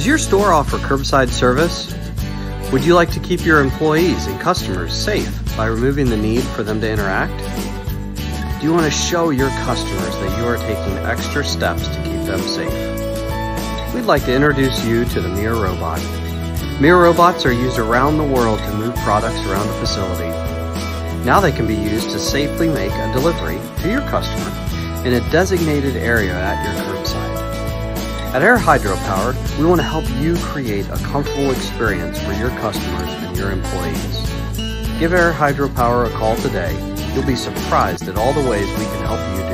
Does your store offer curbside service? Would you like to keep your employees and customers safe by removing the need for them to interact? Do you want to show your customers that you are taking extra steps to keep them safe? We'd like to introduce you to the MiR robot. MiR robots are used around the world to move products around a facility. Now they can be used to safely make a delivery to your customer in a designated area at your curbside. At Air Hydropower, we want to help you create a comfortable experience for your customers and your employees. Give Air Hydropower a call today. You'll be surprised at all the ways we can help you do